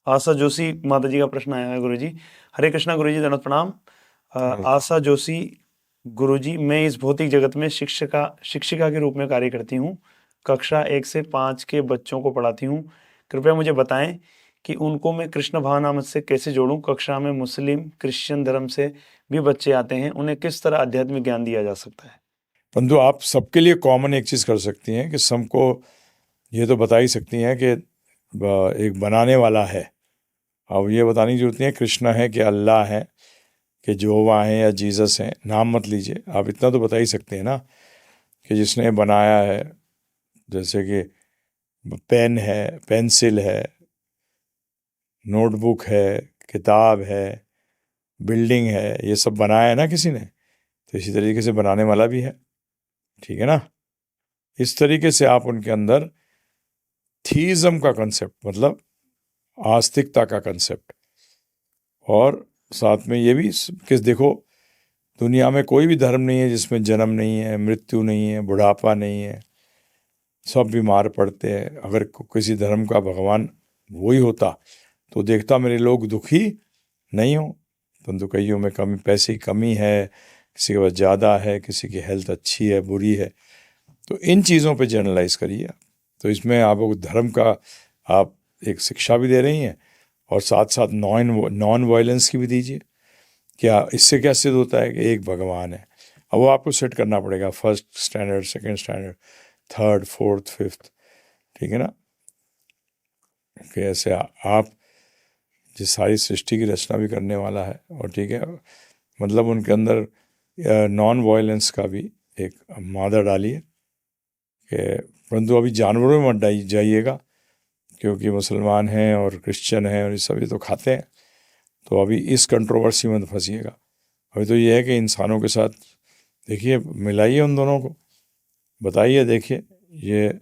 आशा जोशी माता जी का प्रश्न आया है गुरुजी। हरे कृष्णा गुरुजी, दंडवत प्रणाम। आशा जोशी गुरुजी, मैं इस भौतिक जगत में शिक्षिका के रूप में कार्य करती हूँ। कक्षा 1 से 5 के बच्चों को पढ़ाती हूँ। कृपया मुझे बताएं कि उनको मैं कृष्ण भावनामृत से कैसे जोड़ूं। कक्षा में मुस्लिम क्रिश्चियन धर्म से भी बच्चे आते हैं, उन्हें किस तरह आध्यात्मिक ज्ञान दिया जा सकता है? परंतु आप सबके लिए कॉमन एक चीज़ कर सकती हैं कि सबको ये तो बता ही सकती हैं कि एक बनाने वाला है। अब ये बताने की जरूरत नहीं है कृष्ण है कि अल्लाह है कि जोवा है या जीसस है, नाम मत लीजिए। आप इतना तो बता ही सकते हैं ना कि जिसने बनाया है, जैसे कि पेन है, पेंसिल है, नोटबुक है, किताब है, बिल्डिंग है, ये सब बनाया है ना किसी ने। तो इसी तरीके से बनाने वाला भी है, ठीक है ना। इस तरीके से आप उनके अंदर थीज़म का कंसेप्ट, मतलब आस्तिकता का कंसेप्ट, और साथ में ये भी कि देखो दुनिया में कोई भी धर्म नहीं है जिसमें जन्म नहीं है, मृत्यु नहीं है, बुढ़ापा नहीं है, सब बीमार पड़ते हैं। अगर किसी धर्म का भगवान वही होता तो देखता मेरे लोग दुखी नहीं हो। परंतु कईयों में कमी, पैसे की कमी है, किसी के पास ज़्यादा है, किसी की हेल्थ अच्छी है, बुरी है। तो इन चीज़ों पे जनरलाइज करिए। तो इसमें आपको धर्म का आप एक शिक्षा भी दे रही हैं और साथ साथ नॉन वायलेंस की भी दीजिए। क्या इससे क्या सिद्ध होता है कि एक भगवान है। अब वो आपको सेट करना पड़ेगा, first standard, second standard, third, fourth, fifth, ठीक है ना। कि ऐसे आप जिस सारी सृष्टि की रचना भी करने वाला है, और ठीक है, मतलब उनके अंदर नॉन वायलेंस का भी एक मादा डालिए। परंतु अभी जानवरों में मत जाइएगा, क्योंकि मुसलमान हैं और क्रिश्चियन हैं और ये सभी तो खाते हैं। तो अभी इस कंट्रोवर्सी में फंसिएगा। अभी तो ये है कि इंसानों के साथ देखिए, मिलाइए उन दोनों को, बताइए, देखिए ये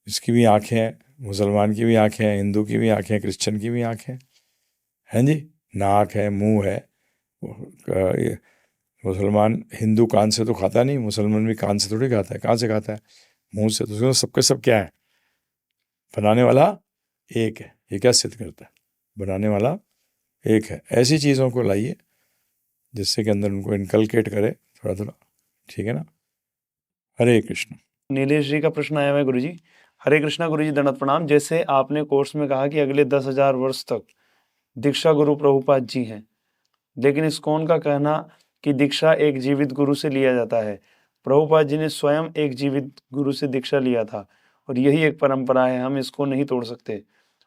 इसकी भी आँखें हैं, मुसलमान की भी आँखें हैं, हिंदू की भी आँखें हैं, क्रिश्चियन की भी आँखें हैं जी, नाक है, मुंह है। ये मुसलमान हिंदू कान से तो खाता नहीं, मुसलमान भी कान से थोड़ी खाता है। कहाँ से खाता है? मुंह से। तो सबके सब क्या है? बनाने वाला एक है। ये क्या सिद्ध करता है? बनाने वाला एक है। ऐसी चीज़ों को लाइए जिससे कि अंदर उनको इनकलकेट करे थोड़ा थोड़ा, ठीक है ना। हरे कृष्ण। नीलेश जी का प्रश्न आया है गुरुजी। हरे कृष्णा गुरुजी, दंडवत प्रणाम। जैसे आपने कोर्स में कहा कि अगले 10,000 वर्ष तक दीक्षा गुरु प्रभुपाद जी हैं, लेकिन इस्कॉन का कहना कि दीक्षा एक जीवित गुरु से लिया जाता है। प्रभुपाद जी ने स्वयं एक जीवित गुरु से दीक्षा लिया था और यही एक परंपरा है, हम इसको नहीं तोड़ सकते।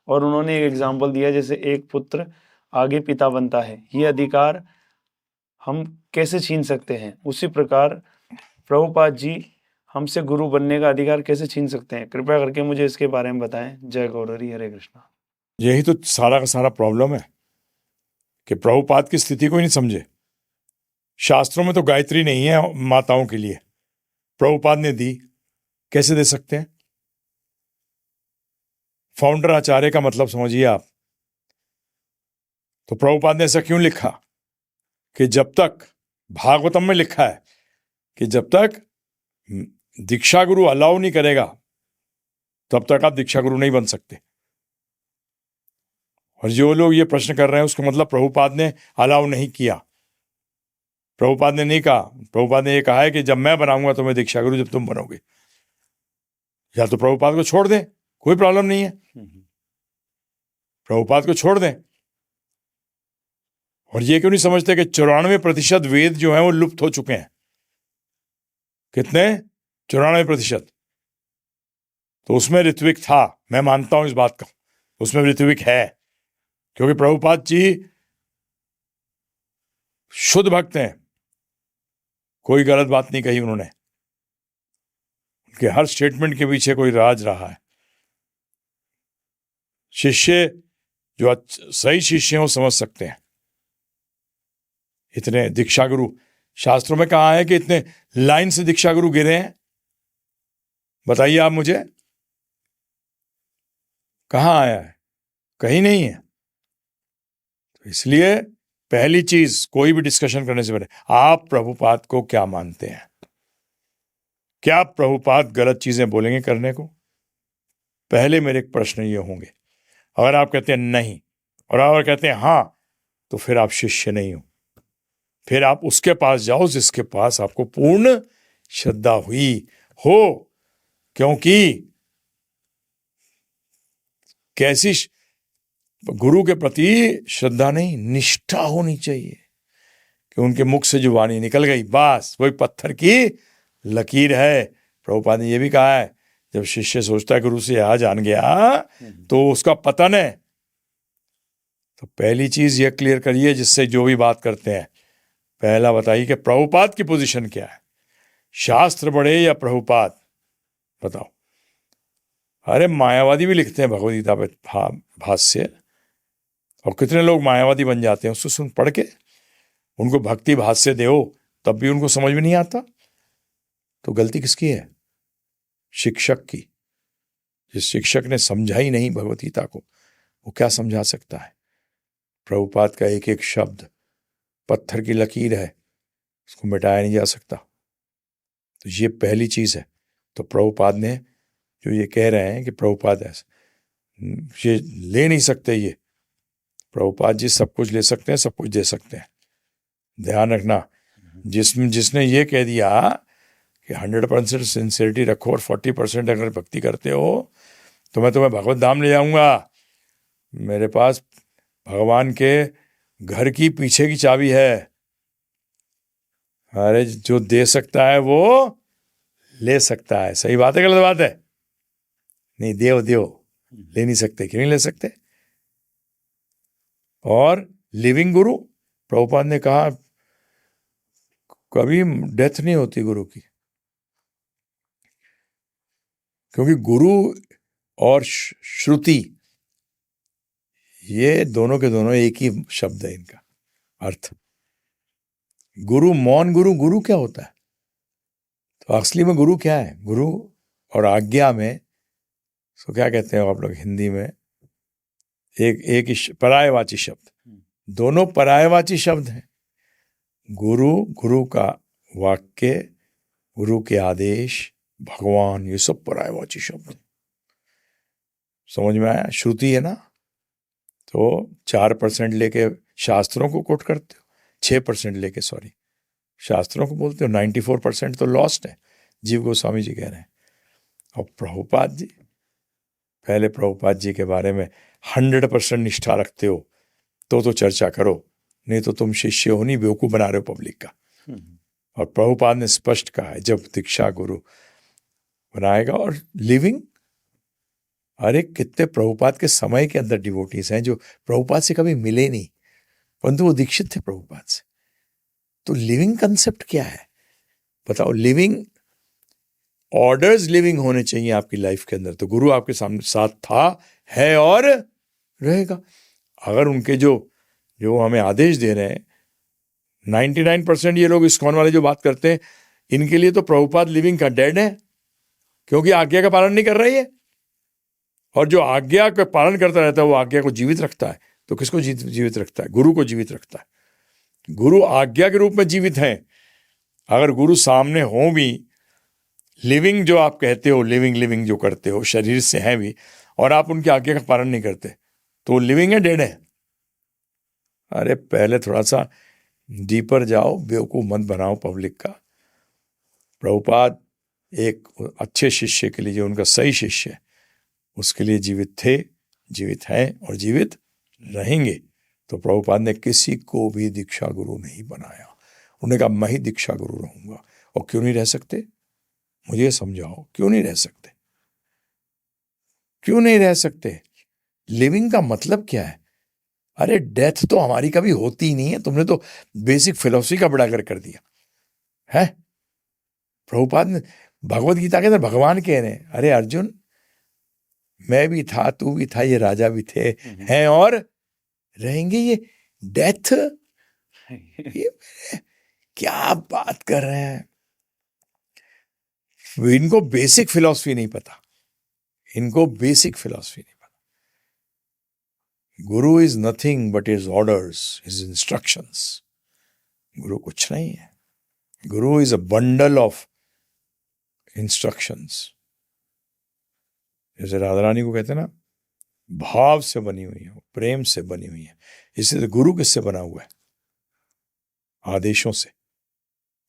और उन्होंने एक एग्जाम्पल दिया, जैसे एक पुत्र आगे पिता बनता है, ये अधिकार हम कैसे छीन सकते हैं? उसी प्रकार प्रभुपाद जी हमसे गुरु बनने का अधिकार कैसे छीन सकते हैं? कृपया करके मुझे इसके बारे में बताएं। जय गौरहरि, हरे कृष्णा। यही तो सारा का सारा प्रॉब्लम है कि प्रभुपाद की स्थिति को ही नहीं समझे। शास्त्रों में तो गायत्री नहीं है माताओं के लिए, प्रभुपाद ने दी, कैसे दे सकते हैं? फाउंडर आचार्य का मतलब समझिए आप। तो प्रभुपाद ने ऐसा क्यों लिखा कि जब तक, भागवतम में लिखा है कि जब तक दीक्षा गुरु अलाउ नहीं करेगा तब तक आप दीक्षा गुरु नहीं बन सकते। और जो लोग ये प्रश्न कर रहे हैं उसका मतलब प्रभुपाद ने अलाउ नहीं किया। प्रभुपाद ने नहीं कहा। प्रभुपाद ने ये कहा है कि जब मैं बनाऊंगा तो मैं दीक्षा गुरु, जब तुम बनोगे। या तो प्रभुपाद को छोड़ दें, कोई प्रॉब्लम नहीं है, प्रभुपाद को छोड़ दें। और ये क्यों नहीं समझते कि 94% वेद जो हैं वो लुप्त हो चुके हैं? कितने? 94%। तो उसमें ऋत्विक था, मैं मानता हूं इस बात का, उसमें ऋत्विक है, क्योंकि प्रभुपाद जी शुद्ध भक्त हैं, कोई गलत बात नहीं कही उन्होंने। उनके हर स्टेटमेंट के पीछे कोई राज रहा है। शिष्य जो सही शिष्य हैं वो समझ सकते हैं। इतने दीक्षा गुरु शास्त्रों में कहा है कि इतने लाइन से दीक्षा गुरु गिरे हैं, बताइए आप मुझे, कहां आया है? कहीं नहीं है। तो इसलिए पहली चीज, कोई भी डिस्कशन करने से पहले आप प्रभुपाद को क्या मानते हैं? क्या प्रभुपाद गलत चीजें बोलेंगे करने को? पहले मेरे प्रश्न ये होंगे। अगर आप कहते हैं नहीं और अगर कहते हैं हाँ, तो फिर आप शिष्य नहीं हो। फिर आप उसके पास जाओ जिसके पास आपको पूर्ण श्रद्धा हुई हो। क्योंकि कैसी गुरु के प्रति श्रद्धा नहीं, निष्ठा होनी चाहिए कि उनके मुख से जो वाणी निकल गई, बस वही पत्थर की लकीर है। प्रभुपाद ने यह भी कहा है, जब शिष्य सोचता है गुरु से आ जान गया तो उसका पतन है। तो पहली चीज यह क्लियर करिए जिससे जो भी बात करते हैं, पहला बताइए कि प्रभुपाद की पोजीशन क्या है, शास्त्र बड़े या प्रभुपाद, बताओ। अरे मायावादी भी लिखते हैं भगवद गीता पे भाष्य, और कितने लोग मायावादी बन जाते हैं उसको सुन पढ़ के। उनको भक्ति भाष्य दो तब भी उनको समझ में नहीं आता। तो गलती किसकी है? शिक्षक की। जिस शिक्षक ने समझा ही नहीं भगवद गीता को, वो क्या समझा सकता है? प्रभुपाद का एक एक शब्द पत्थर की लकीर है, उसको मिटाया नहीं जा सकता। तो ये पहली चीज है। तो प्रभुपाद ने जो ये कह रहे हैं कि प्रभुपाद ऐसा ये ले नहीं सकते, ये प्रभुपाद जी सब कुछ ले सकते हैं, सब कुछ दे सकते हैं। ध्यान रखना, जिसने ये कह दिया कि 100% सिंसियरिटी रखो और 40% अगर भक्ति करते हो तो मैं तुम्हें भगवत धाम ले जाऊंगा, मेरे पास भगवान के घर की पीछे की चाबी है। अरे जो दे सकता है वो ले सकता है। सही बात है, गलत बात है? नहीं, देव ले नहीं सकते। क्यों नहीं ले सकते? और लिविंग गुरु, प्रभुपाद ने कहा कभी डेथ नहीं होती गुरु की, क्योंकि गुरु और श्रुति ये दोनों के दोनों एक ही शब्द है, इनका अर्थ। गुरु, मौन गुरु, गुरु क्या होता है? तो असली में गुरु क्या है? गुरु और आज्ञा में तो क्या कहते हैं आप लोग हिंदी में, एक ही पर्यायवाची शब्द, दोनों पर्यायवाची शब्द हैं। गुरु का वाक्य, गुरु के आदेश, भगवान, ये सब पर्यायवाची शब्द। समझ में आया? श्रुति है ना, तो 4% लेके शास्त्रों को कोट करते हो, 6% लेके शास्त्रों को बोलते हो, 94% तो लॉस्ट है। जीव गोस्वामी जी कह रहे हैं। और प्रभुपाद जी, पहले प्रभुपाद जी के बारे में 100% निष्ठा रखते हो तो चर्चा करो, नहीं तो तुम शिष्य हो नहीं, बेवकूफ बना रहे हो पब्लिक का। और प्रभुपाद ने स्पष्ट कहा है, जब दीक्षा गुरु बनाएगा। और लिविंग, अरे कितने प्रभुपाद के समय के अंदर डिवोटीज हैं जो प्रभुपाद से कभी मिले नहीं, परंतु वो दीक्षित थे प्रभुपाद से। तो लिविंग कंसेप्ट क्या है बताओ? लिविंग ऑर्डर्स लिविंग होने चाहिए आपकी लाइफ के अंदर। तो गुरु आपके सामने साथ था, है और रहेगा। अगर उनके जो हमें आदेश दे रहे हैं, 99% ये लोग इस्कॉन वाले जो बात करते हैं, इनके लिए तो प्रभुपाद लिविंग का डेड है, क्योंकि आज्ञा का पालन नहीं कर रही है। और जो आज्ञा का पालन करता रहता है वो आज्ञा को जीवित रखता है। तो किसको जीवित रखता है? गुरु को जीवित रखता है। गुरु आज्ञा के रूप में जीवित हैं। अगर गुरु सामने हो भी, लिविंग जो आप कहते हो, लिविंग जो करते हो, शरीर से हैं भी, और आप उनकी आज्ञा का पालन नहीं करते, तो लिविंग है, डेड है? अरे पहले थोड़ा सा डीपर जाओ, बेवकूफ मत बनाओ पब्लिक का। प्रभुपाद एक अच्छे शिष्य के लिए, जो उनका सही शिष्य है, उसके लिए जीवित थे, जीवित हैं और जीवित रहेंगे। तो प्रभुपाद ने किसी को भी दीक्षा गुरु नहीं बनाया। उन्होंने कहा मैं ही दीक्षा गुरु रहूंगा। और क्यों नहीं रह सकते? मुझे समझाओ, क्यों नहीं रह सकते? क्यों नहीं रह सकते? लिविंग का मतलब क्या है? अरे डेथ तो हमारी कभी होती ही नहीं है। तुमने तो बेसिक फिलोसफी का बड़ा कर दिया है। प्रभुपाद ने भगवत गीता के अंदर भगवान कह रहे हैं, अरे अर्जुन, मैं भी था, तू भी था, ये राजा भी थे, हैं और रहेंगे। ये डेथ, ये क्या बात कर रहे हैं? इनको बेसिक फिलॉसफी नहीं पता, इनको बेसिक फिलॉसफी नहीं पता। गुरु is nothing but is orders, is instructions. गुरु कुछ नहीं है। गुरु is a bundle of instructions. जैसे राधा रानी को कहते हैं ना, भाव से बनी हुई है, प्रेम से बनी हुई है। इसलिए गुरु किससे बना हुआ है? आदेशों से।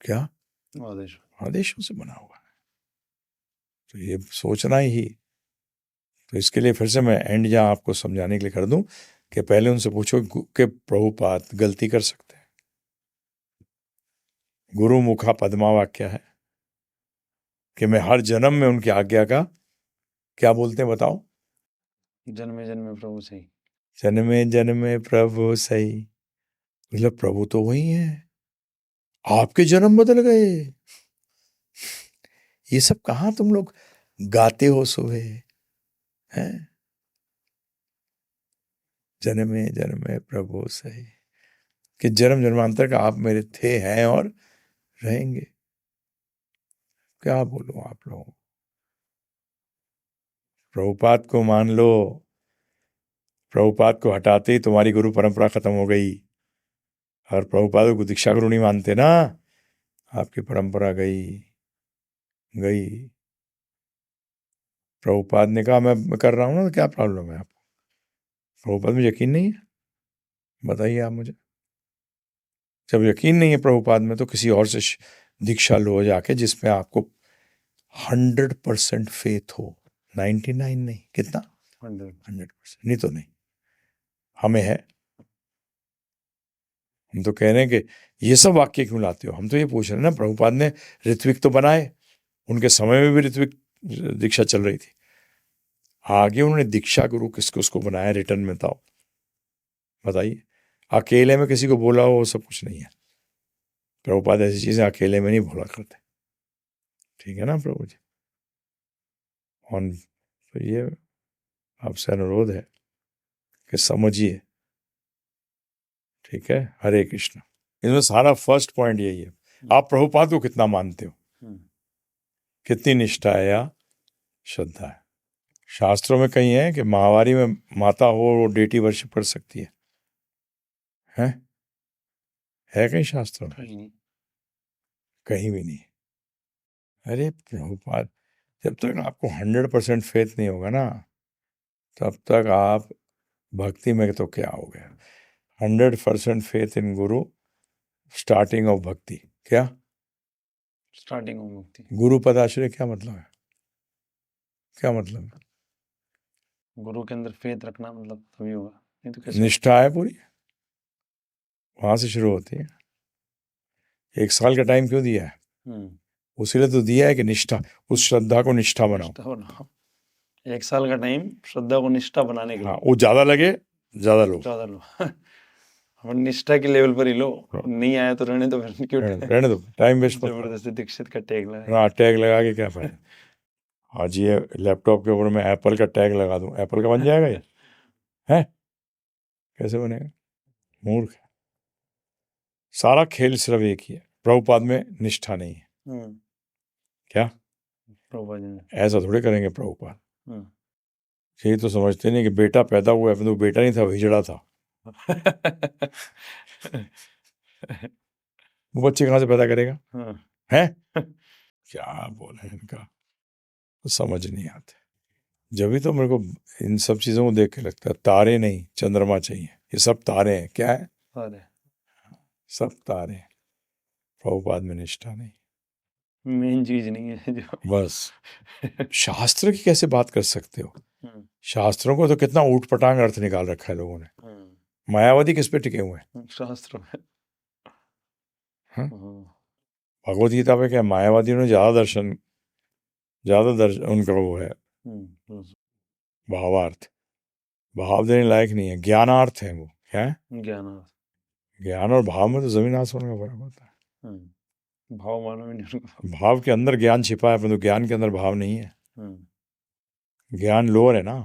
क्या? आदेश। आदेशों से बना हुआ है। तो ये सोचना ही। तो इसके लिए फिर से मैं एंड जहाँ आपको समझाने के लिए कर दूं कि पहले उनसे पूछो कि प्रभुपाद गलती कर सकते हैं? गुरु मुखा पद्मा वाक्य है कि मैं हर जन्म में उनकी आज्ञा का क्या बोलते हैं बताओ? जन्मे जन्मे प्रभु सही। जन्मे जन्मे प्रभु सही। मतलब प्रभु तो वही है, आपके जन्म बदल गए। ये सब कहाँ तुम लोग गाते हो सुबह हैं? जन्मे जन्मे प्रभु सही, कि जन्म जन्मांतर का आप मेरे थे, हैं और रहेंगे। क्या बोलूं आप लोगों को? प्रभुपाद को मान लो, प्रभुपाद को हटाते ही तुम्हारी गुरु परंपरा खत्म हो गई। और प्रभुपाद को दीक्षा गुरु नहीं मानते ना, आपकी परंपरा गई गई। प्रभुपाद ने कहा मैं कर रहा हूं ना, तो क्या प्रॉब्लम है आपको? प्रभुपाद में यकीन नहीं है? बताइए आप मुझे। जब यकीन नहीं है प्रभुपाद में, तो किसी और से दीक्षा लो जाके जिसमें आपको 100% फेथ हो। 99 नहीं, कितना? 100%। नहीं तो नहीं, हमें है। हम तो कह रहे हैं कि ये सब वाक्य क्यों लाते हो? हम तो ये पूछ रहे हैं ना, प्रभुपाद ने ऋत्विक तो बनाए, उनके समय में भी ऋत्विक दीक्षा चल रही थी। आगे उन्होंने दीक्षा गुरु किसको उसको बनाया रिटर्न में? बताइए। अकेले में किसी को बोला हो वो सब कुछ नहीं है। प्रभुपाद ऐसी चीजें अकेले में नहीं बोला करते। ठीक है ना प्रभु जी? और तो ये आपसे अनुरोध है कि समझिए। ठीक है? हरे कृष्ण। इसमें सारा फर्स्ट पॉइंट यही है, आप प्रभुपाद को कितना मानते हो, कितनी निष्ठा है या श्रद्धा है। शास्त्रों में कहीं है कि माहवारी में माता हो वो डेटी वर्शिप कर सकती है? है कहीं शास्त्रों में? कहीं भी नहीं। अरे प्रभुपाद, जब तक आपको 100% फेथ नहीं होगा ना, तब तक आप भक्ति में तो क्या हो गया? 100% faith in Guru, starting of भक्ति। क्या स्टार्टिंग ऑफ भक्ति? गुरु पदाश्रय क्या मतलब है? क्या मतलब है? गुरु के अंदर फेथ रखना, मतलब तभी होगा, नहीं तो कैसे? निष्ठा है पूरी, वहां से शुरू होती है। 1 साल का टाइम क्यों दिया है? उसीलिए तो दिया है कि निष्ठा, उस श्रद्धा को निष्ठा बनाओ। 1 साल का टाइम श्रद्धा को निष्ठा बनाने के लिए। हाँ, वो ज्यादा लगे, ज्यादा लो। हम निष्ठा के लेवल पर ही लो, नहीं आया तो रहने दो, फिर क्यों रहने दो, टाइम वेस्ट मत करो। जबरदस्ती दीक्षित का टैग लगा। हाँ, टैग लगा के क्या फायदा? आज ये लैपटॉप के ऊपर मैं एप्पल का टैग लगा दूं, एप्पल का बन जाएगा ये? है? कैसे बनेगा? मूर्ख है। सारा खेल सिर्फ एक ही है, प्रभुपाद में निष्ठा नहीं है। क्या प्रभुपाद ऐसा थोड़े करेंगे? प्रभुपाद यही तो समझते नहीं कि बेटा पैदा हुआ है, तो बेटा नहीं था, हिजड़ा था। वो बच्चे कहाँ से पैदा करेगा? है? क्या बोले इनका, तो समझ नहीं आते। जब भी तो मेरे को इन सब चीजों को देख के लगता है तारे नहीं चंद्रमा चाहिए। ये सब तारे हैं। क्या है? तारे, सब तारे हैं। प्रभुपाद में निष्ठा नहीं, मेन चीज नहीं है जो बस। शास्त्र की कैसे बात कर सकते हो? शास्त्रों को तो कितना ऊट पटांग अर्थ निकाल रखा है लोगों ने। मायावादी किस पे टिके हुए हैं? शास्त्रों में। भगवत गीता पे क्या मायावादियों ने ज्यादा दर्शन उनका वो है भावार्थ, भाव देने लायक नहीं है, ज्ञानार्थ है वो। क्या है? ज्ञानार्थ। ज्ञान और भाव में तो जमीन आसमान का फर्क होता है। भाव मानो नहीं, भाव के अंदर ज्ञान छिपा है, परंतु ज्ञान के अंदर भाव नहीं है। ज्ञान लोअर है ना,